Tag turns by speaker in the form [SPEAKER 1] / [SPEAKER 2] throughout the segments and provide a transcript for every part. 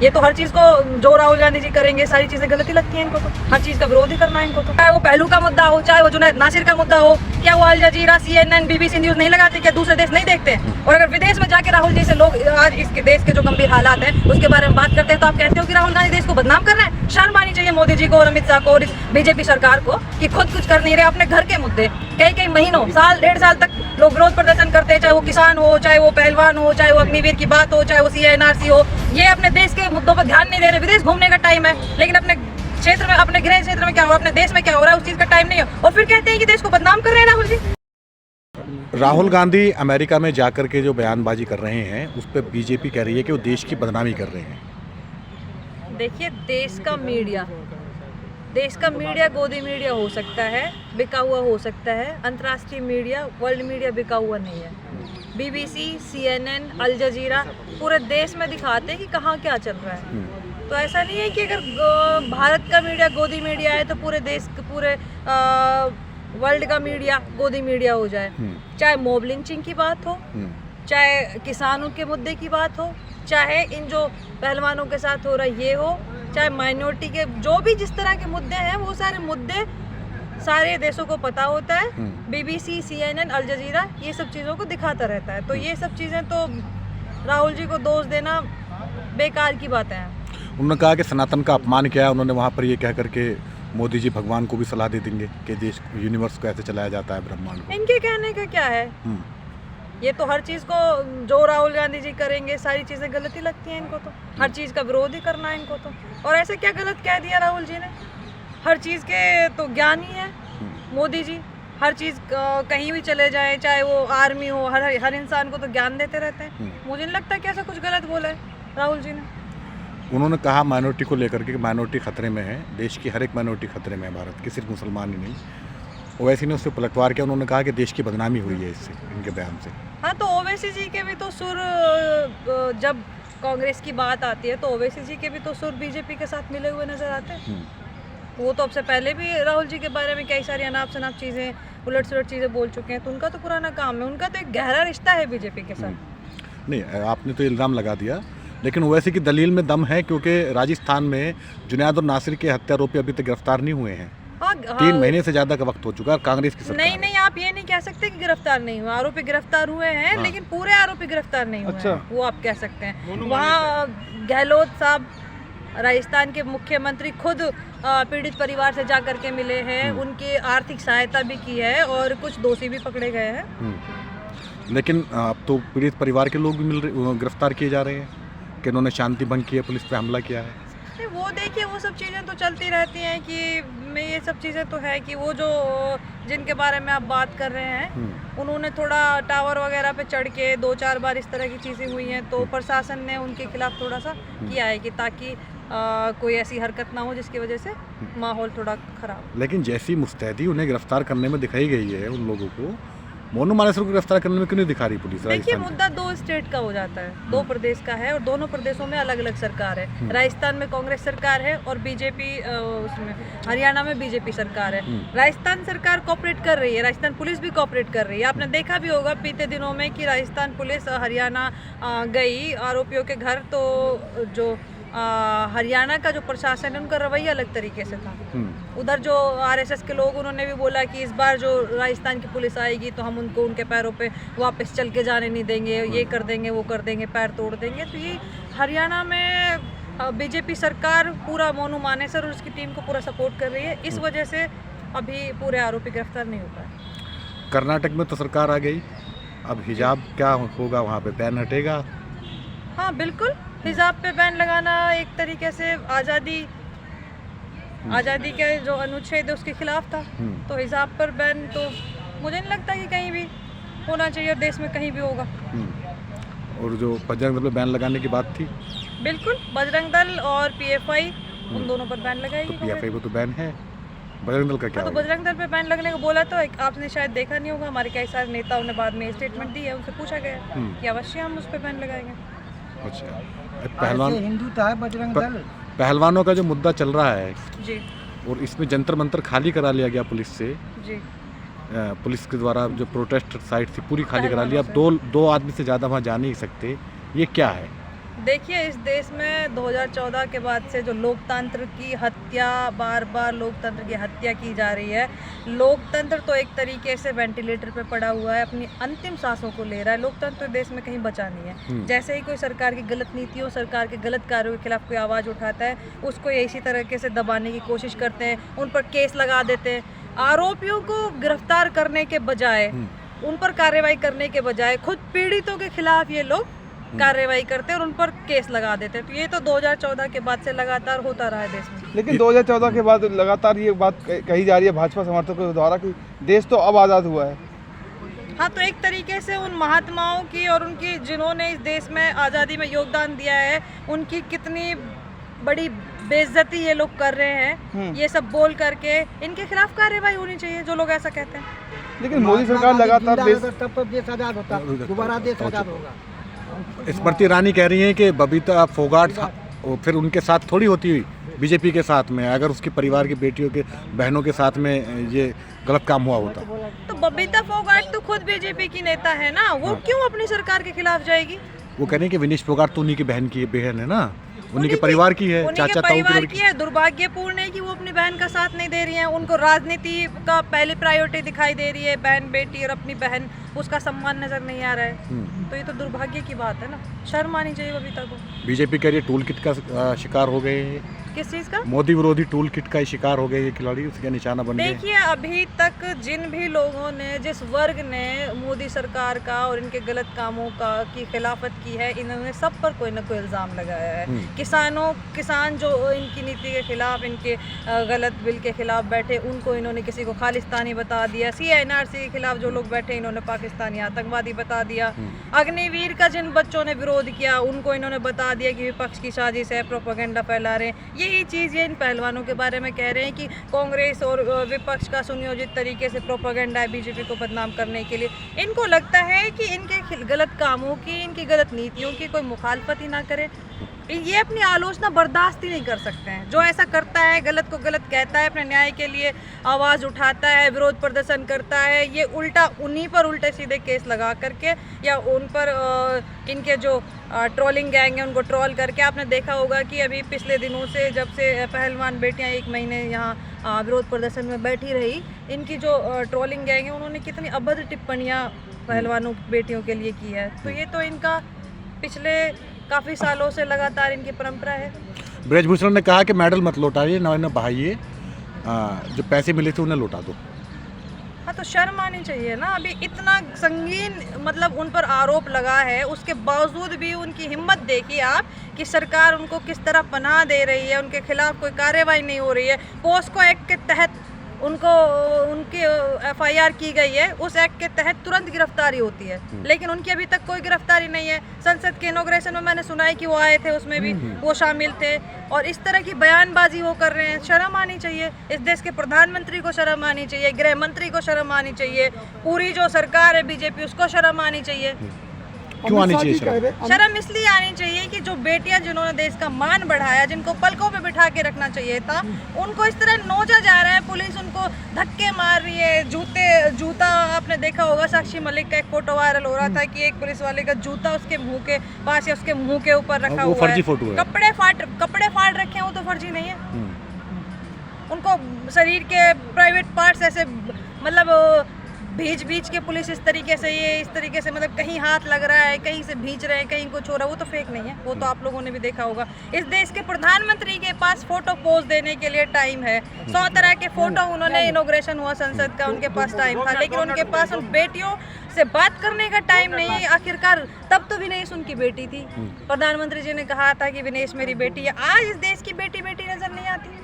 [SPEAKER 1] ये तो हर चीज को जो राहुल गांधी जी करेंगे सारी चीजें गलत ही लगती हैं इनको, तो हर चीज का विरोध ही करना है इनको। तो चाहे वो पहलू का मुद्दा हो, चाहे वो जुनैद नासिर का मुद्दा हो, क्या वो अल जजीरा, CNN, BBC न्यूज नहीं लगाते? क्या दूसरे देश नहीं देखते? और अगर विदेश में जाके राहुल जी से लोग आज इसके देश के जो गंभीर हालात हैं उसके बारे में बात करते हैं तो आप कहते हो कि राहुल गांधी देश को बदनाम कर रहे हैं। शर्म आनी चाहिए मोदी जी को और अमित शाह को और इस बीजेपी सरकार को कि खुद कुछ कर नहीं रहे अपने घर के मुद्दे। कई महीनों, साल, 1.5 साल तक लोग विरोध प्रदर्शन करते हैं, चाहे वो किसान हो, चाहे वो पहलवान हो, चाहे वो अग्निवीर की बात हो, चाहे वो CNRC हो। ये अपने देश के मुद्दों पर ध्यान नहीं दे रहे। विदेश घूमने का टाइम है, लेकिन अपने क्षेत्र में, अपने गृह क्षेत्र में क्या हो रहा है, अपने देश में क्या हो रहा है, उस चीज का टाइम नहीं है। और फिर कहते हैं कि देश को बदनाम कर रहे हैं राहुल जी।
[SPEAKER 2] राहुल गांधी अमेरिका में जाकर के जो बयानबाजी कर रहे हैं उस पर बीजेपी कह रही है कि वो देश की बदनामी कर रहे हैं।
[SPEAKER 1] देखिए, देश का मीडिया गोदी मीडिया हो सकता है, बिका हुआ हो सकता है। अंतर्राष्ट्रीय मीडिया, वर्ल्ड मीडिया बिका हुआ नहीं है। BBC, CNN, अल जजीरा पूरे देश में दिखाते हैं कि कहाँ क्या चल रहा है। तो ऐसा नहीं है कि अगर भारत का मीडिया गोदी मीडिया है तो पूरे देश, पूरे वर्ल्ड का मीडिया गोदी मीडिया हो जाए। चाहे मॉब लिंचिंग की बात हो, चाहे किसानों के मुद्दे की बात हो, चाहे इन जो पहलवानों के साथ हो रहा ये हो, चाहे माइनॉरिटी के जो भी जिस तरह के मुद्दे हैं, वो सारे मुद्दे सारे देशों को पता होता है। BBC, CNN, अल जजीरा ये सब चीज़ों को दिखाता रहता है। तो ये सब चीज़ें तो राहुल जी को दोष देना बेकार की बातें हैं।
[SPEAKER 2] उन्होंने कहा कि सनातन का अपमान किया है। उन्होंने वहाँ पर ये कह करके मोदी जी भगवान को भी सलाह दे देंगे कि देश यूनिवर्स को ऐसे चलाया जाता है, ब्रह्मांड को।
[SPEAKER 1] इनके कहने का क्या है? ये तो हर चीज़ को जो राहुल गांधी जी करेंगे सारी चीज़ें गलत ही लगती हैं इनको। तो हर चीज़ का विरोध ही करना है इनको। तो और ऐसे क्या गलत कह दिया राहुल जी ने? हर चीज़ के तो ज्ञान ही है मोदी जी। हर चीज़ कहीं भी चले जाएं, चाहे वो आर्मी हो, हर इंसान को तो ज्ञान देते रहते हैं। मुझे नहीं लगता कि ऐसा कुछ गलत बोला है राहुल जी ने।
[SPEAKER 2] उन्होंने कहा माइनॉरिटी को लेकर के कि माइनॉरिटी खतरे में है, देश की हर एक माइनॉरिटी खतरे में है, भारत की, सिर्फ मुसलमान ही नहीं। ओवैसी ने उससे पलटवार किया। उन्होंने कहा कि देश की बदनामी हुई है इससे, इनके बयान से।
[SPEAKER 1] हाँ, तो ओवैसी जी के भी तो सुर, जब कांग्रेस की बात आती है तो ओवैसी जी के भी तो सुर बीजेपी के साथ मिले हुए नजर आते हैं। वो तो अब से पहले भी राहुल जी के बारे में कई सारी अनाप शनाप चीज़ें, उलट सुलट चीज़ें बोल चुके हैं। तो उनका तो पुराना काम है, उनका तो एक गहरा रिश्ता है बीजेपी के साथ।
[SPEAKER 2] नहीं, आपने तो इल्ज़ाम लगा दिया, लेकिन ओवैसी की दलील में दम है, क्योंकि राजस्थान में जुनैद और नासिर के हत्या आरोपी अभी तक गिरफ्तार नहीं हुए हैं। 3 महीने से ज़्यादा का वक्त हो चुका है कांग्रेस की सरकार।
[SPEAKER 1] नहीं, आप ये नहीं कह सकते कि गिरफ्तार नहीं हुए। आरोपी गिरफ्तार हुए हैं, लेकिन पूरे आरोपी गिरफ्तार नहीं हुए हैं, वो आप कह सकते हैं। वहाँ गहलोत साहब, राजस्थान के मुख्यमंत्री, खुद पीड़ित परिवार से जा करके मिले हैं, उनकी आर्थिक सहायता भी की है और कुछ दोषी भी पकड़े गए हैं।
[SPEAKER 2] लेकिन अब तो पीड़ित परिवार के लोग भी गिरफ्तार किए जा रहे हैं कि उन्होंने शांति भंग की है, पुलिस पे हमला किया है।
[SPEAKER 1] वो देखिए, वो सब चीज़ें तो चलती रहती हैं कि ये सब चीज़ें तो है कि वो जो जिनके बारे में आप बात कर रहे हैं उन्होंने थोड़ा टावर वगैरह पे चढ़ के 2-4 बार इस तरह की चीज़ें हुई हैं। तो प्रशासन ने उनके खिलाफ थोड़ा सा किया है कि ताकि कोई ऐसी हरकत ना हो जिसकी वजह से माहौल थोड़ा खराब।
[SPEAKER 2] लेकिन जैसी मुस्तैदी उन्हें गिरफ्तार करने में दिखाई गई है, उन लोगों को मोनू मानेसर को गिरफ्तार करने में क्यों नहीं दिखा रही पुलिस?
[SPEAKER 1] देखिए, मुद्दा 2 स्टेट का हो जाता है, 2 प्रदेश का है और दोनों प्रदेशों में अलग अलग सरकार है। राजस्थान में कांग्रेस सरकार है और बीजेपी, उसमें हरियाणा में बीजेपी सरकार है। राजस्थान सरकार कोऑपरेट कर रही है, राजस्थान पुलिस भी कोऑपरेट कर रही है। आपने देखा भी होगा बीते दिनों में कि राजस्थान पुलिस हरियाणा गई आरोपियों के घर। तो जो हरियाणा का जो प्रशासन है उनका रवैया अलग तरीके से था। उधर जो RSS के लोग, उन्होंने भी बोला कि इस बार जो राजस्थान की पुलिस आएगी तो हम उनको उनके पैरों पे वापस चल के जाने नहीं देंगे, ये कर देंगे, वो कर देंगे, पैर तोड़ देंगे। तो ये हरियाणा में बीजेपी सरकार पूरा मोनू मानेसर और उसकी टीम को पूरा सपोर्ट कर रही है। इस वजह से अभी पूरे आरोपी गिरफ्तार नहीं हो पाए।
[SPEAKER 2] कर्नाटक में तो सरकार आ गई, अब हिजाब क्या होगा वहाँ पे? बैन हटेगा?
[SPEAKER 1] हाँ, बिल्कुल। हिजाब पे बैन लगाना एक तरीके से आज़ादी के जो अनुच्छेद है उसके खिलाफ था। तो हिजाब पर बैन तो मुझे नहीं लगता कि कहीं भी होना चाहिए, देश में कहीं भी होगा।
[SPEAKER 2] और जो बजरंग दल पे बैन लगाने की बात थी,
[SPEAKER 1] बिल्कुल, बजरंग दल और PFI उन दोनों पर बैन लगाएगी।
[SPEAKER 2] तो PFI को तो बैन है, बजरंग दल का क्या?
[SPEAKER 1] तो बजरंग दल पे बैन लगने को बोला तो आपने शायद देखा नहीं होगा, हमारे कई सारे नेताओं ने बाद में स्टेटमेंट दी है, उनसे पूछा गया कि अवश्य हम उस पर बैन लगाएंगे।
[SPEAKER 2] अच्छा, पहलवान
[SPEAKER 3] हिंदू था बजरंग दल।
[SPEAKER 2] पहलवानों का जो मुद्दा चल रहा है
[SPEAKER 1] जी,
[SPEAKER 2] और इसमें जंतर मंतर खाली करा लिया गया पुलिस से
[SPEAKER 1] जी।
[SPEAKER 2] पुलिस के द्वारा जो प्रोटेस्ट साइट थी पूरी खाली करा ली। अब दो आदमी से ज़्यादा वहाँ जा नहीं सकते, ये क्या है?
[SPEAKER 1] देखिए, इस देश में 2014 के बाद से जो लोकतंत्र की हत्या, बार बार लोकतंत्र की हत्या की जा रही है। लोकतंत्र तो एक तरीके से वेंटिलेटर पे पड़ा हुआ है, अपनी अंतिम सांसों को ले रहा है। लोकतंत्र तो देश में कहीं बचा नहीं है। जैसे ही कोई सरकार की गलत नीतियों, सरकार के गलत कार्यों के खिलाफ कोई आवाज़ उठाता है, उसको इसी तरीके से दबाने की कोशिश करते हैं, उन पर केस लगा देते हैं। आरोपियों को गिरफ्तार करने के बजाय, उन पर कार्रवाई करने के बजाय खुद पीड़ितों के खिलाफ ये लोग कार्रवाई करते हैं और उन पर केस लगा देते हैं। तो ये तो 2014 के बाद से लगातार होता रहा है देश में।
[SPEAKER 3] लेकिन 2014 के बाद लगातार ये बात कही जा रही है भाजपा समर्थकों द्वारा कि देश तो अब आज़ाद हुआ है।
[SPEAKER 1] हाँ, तो एक तरीके से उन महात्माओं की और उनकी जिन्होंने इस देश में आज़ादी में योगदान दिया है, उनकी कितनी बड़ी बेइज्जती ये लोग कर रहे हैं। ये सब बोल करके इनके खिलाफ कार्रवाई होनी चाहिए, जो लोग ऐसा कहते हैं।
[SPEAKER 3] लेकिन मोदी सरकार लगातार
[SPEAKER 4] दोबारा देश आज़ाद होगा।
[SPEAKER 2] स्मृति ईरानी कह रही हैं कि बबीता फोगाट फिर उनके साथ थोड़ी होती हुई बीजेपी के साथ में, अगर उसके परिवार की बेटियों के बहनों के साथ में ये गलत काम हुआ होता।
[SPEAKER 1] तो बबीता फोगाट तो खुद बीजेपी की नेता है ना, वो क्यों अपनी सरकार के खिलाफ जाएगी?
[SPEAKER 2] वो कह रहे हैं कि विनीश फोगाट तो उन्हीं की बहन है ना, उन्हीं के परिवार की है, चाचा ताऊ
[SPEAKER 1] परिवार की है। दुर्भाग्यपूर्ण है कि वो अपनी बहन का साथ नहीं दे रही है। उनको राजनीति का पहली प्रायोरिटी दिखाई दे रही है, बहन बेटी और अपनी बहन, उसका सम्मान नजर नहीं आ रहा है। तो ये तो दुर्भाग्य की बात है ना, शर्म आनी चाहिए बबीता को।
[SPEAKER 2] बीजेपी कह रही है टूल किट का शिकार हो गए हैं।
[SPEAKER 1] किस चीज का?
[SPEAKER 2] मोदी विरोधी टूल किट का शिकार हो गए ये खिलाड़ी, उसके निशाना बन गए।
[SPEAKER 1] देखिए, अभी तक जिन भी लोगों ने, जिस वर्ग ने मोदी सरकार का और इनके गलत कामों की खिलाफत की है, इन्होंने सब पर कोई ना कोई इल्ज़ाम लगाया है। किसान जो इनकी नीति के खिलाफ, इनके गलत बिल के खिलाफ बैठे, उनको इन्होंने किसी को खालिस्तानी बता दिया। CNRC के खिलाफ जो लोग बैठे, इन्होंने पाकिस्तानी आतंकवादी बता दिया। अग्निवीर का जिन बच्चों ने विरोध किया, उनको इन्होंने बता दिया कि विपक्ष की साजिश है, प्रोपेगेंडा फैला रहे हैं। यही चीज़ ये इन पहलवानों के बारे में कह रहे हैं कि कांग्रेस और विपक्ष का सुनियोजित तरीके से प्रोपेगेंडा है बीजेपी को बदनाम करने के लिए। इनको लगता है कि इनके गलत कामों की, इनकी गलत नीतियों की कोई मुखालफत ही ना करे। ये अपनी आलोचना बर्दाश्त ही नहीं कर सकते हैं। जो ऐसा करता है, गलत को गलत कहता है, अपने न्याय के लिए आवाज़ उठाता है, विरोध प्रदर्शन करता है, ये उल्टा उन्हीं पर उल्टे सीधे केस लगा करके, या उन पर इनके जो ट्रोलिंग गैंग है उनको ट्रोल करके। आपने देखा होगा कि अभी पिछले दिनों से, जब से पहलवान बेटियां 1 महीने यहाँ विरोध प्रदर्शन में बैठी रही, इनकी जो ट्रोलिंग गैंग है उन्होंने कितनी अभद्र टिप्पणियाँ पहलवानों बेटियों के लिए की है। तो ये तो इनका पिछले काफ़ी सालों से लगातार इनकी परंपरा है।
[SPEAKER 2] ब्रजभूषण ने कहा कि मेडल मत लौटाइए, ना बहाइए, जो पैसे मिले थे उन्हें लौटा दो।
[SPEAKER 1] हाँ, तो शर्म आनी चाहिए ना। अभी इतना संगीन मतलब उन पर आरोप लगा है, उसके बावजूद भी उनकी हिम्मत देखिए आप कि सरकार उनको किस तरह पनाह दे रही है, उनके खिलाफ कोई कार्रवाई नहीं हो रही है। पोस्को एक्ट के तहत उनकी FIR की गई है, उस एक्ट के तहत तुरंत गिरफ्तारी होती है, लेकिन उनकी अभी तक कोई गिरफ्तारी नहीं है। संसद के इनॉग्रेशन में मैंने सुना है कि वो आए थे, उसमें भी वो शामिल थे, और इस तरह की बयानबाजी वो कर रहे हैं। शर्म आनी चाहिए। इस देश के प्रधानमंत्री को शर्म आनी चाहिए, गृह मंत्री को शर्म आनी चाहिए, पूरी जो सरकार है बीजेपी उसको शर्म आनी चाहिए।
[SPEAKER 2] क्यों आनी चाहिए शर्म?
[SPEAKER 1] शर्म इसलिए आनी चाहिए कि जो बेटियां जिन्होंने देश का मान बढ़ाया, जिनको पलकों पे बिठा के रखना चाहिए था, उनको इस तरह नोचा जा रहा है। पुलिस उनको धक्के मार रही है, जूता आपने देखा होगा, साक्षी मलिक का एक फोटो वायरल हो रहा था कि एक पुलिस वाले का जूता उसके मुंह के पास या उसके मुंह के ऊपर रखा हुआ है। कपड़े फाड़ रखे हैं, वो तो फर्जी नहीं है। उनको शरीर के प्राइवेट पार्ट्स ऐसे मतलब भींच के पुलिस इस तरीके से मतलब कहीं हाथ लग रहा है, कहीं से भींच रहे हैं, कहीं कुछ हो रहा है, वो तो फेक नहीं है। वो तो आप लोगों ने भी देखा होगा। इस देश के प्रधानमंत्री के पास फोटो पोज देने के लिए टाइम है। 100 तरह के फोटो, उन्होंने इनॉग्रेशन हुआ संसद का, उनके पास टाइम था, लेकिन उनके पास उन बेटियों से बात करने का टाइम नहीं है। आखिरकार तब तो विनेश उनकी बेटी थी, प्रधानमंत्री जी ने कहा था कि विनेश मेरी बेटी है। आज इस देश की बेटी नजर नहीं आती।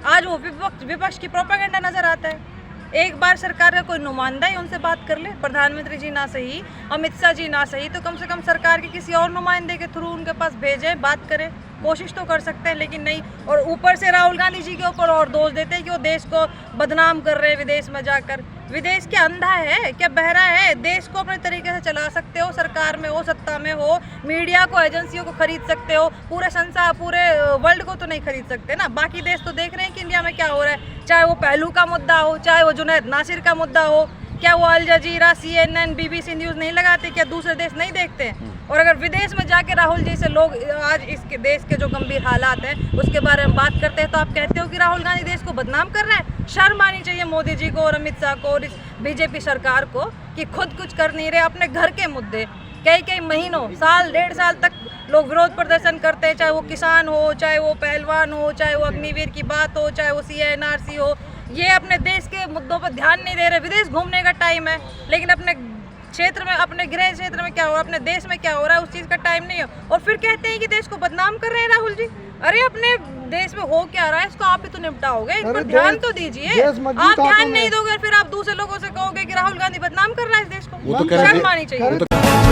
[SPEAKER 1] आज वो विपक्ष की प्रोपेगेंडा नजर आता है। एक बार सरकार का कोई नुमाइंदा ही उनसे बात कर ले, प्रधानमंत्री जी ना सही, अमित शाह जी ना सही, तो कम से कम सरकार के किसी और नुमाइंदे के थ्रू उनके पास भेजें, बात करें, कोशिश तो कर सकते हैं, लेकिन नहीं। और ऊपर से राहुल गांधी जी के ऊपर और दोष देते हैं कि वो देश को बदनाम कर रहे हैं विदेश में जाकर। विदेश क्या अंधा है, क्या बहरा है? देश को अपने तरीके से चला सकते हो, सरकार में हो, सत्ता में हो, मीडिया को, एजेंसियों को खरीद सकते हो, पूरे वर्ल्ड को तो नहीं खरीद सकते ना। बाकी देश तो देख रहे हैं कि इंडिया में क्या हो रहा है, चाहे वो पहलू का मुद्दा हो, चाहे वो जुनैद नासिर का मुद्दा हो। क्या वो अल जजीरा, CNN, BBC न्यूज़ नहीं लगाते? क्या दूसरे देश नहीं देखते हैं? और अगर विदेश में जाके राहुल जी से लोग आज इसके देश के जो गंभीर हालात हैं उसके बारे में बात करते हैं तो आप कहते हो कि राहुल गांधी देश को बदनाम कर रहा है। शर्म आनी चाहिए मोदी जी को और अमित शाह को और इस बीजेपी सरकार को कि खुद कुछ कर नहीं रहे। अपने घर के मुद्दे कई महीनों, साल 1.5 साल तक लोग विरोध प्रदर्शन करते हैं, चाहे वो किसान हो, चाहे वो पहलवान हो, चाहे वो अग्निवीर की बात हो, चाहे वो CA/NRC हो। ये अपने देश के मुद्दों पर ध्यान नहीं दे रहे। विदेश घूमने का टाइम है लेकिन अपने क्षेत्र में, अपने गृह क्षेत्र में क्या हो रहा है, अपने देश में क्या हो रहा है उस चीज़ का टाइम नहीं है। और फिर कहते हैं कि देश को बदनाम कर रहे हैं राहुल जी। अरे अपने देश में हो क्या रहा है इसको आप ही तो निपटाओगे, इस पर ध्यान तो दीजिए। आप ध्यान नहीं दोगे और फिर आप दूसरे लोगों से कहोगे कि राहुल गांधी बदनाम कर रहा है इस देश को।
[SPEAKER 2] वो तो कह रहे
[SPEAKER 1] शर्म आनी चाहिए।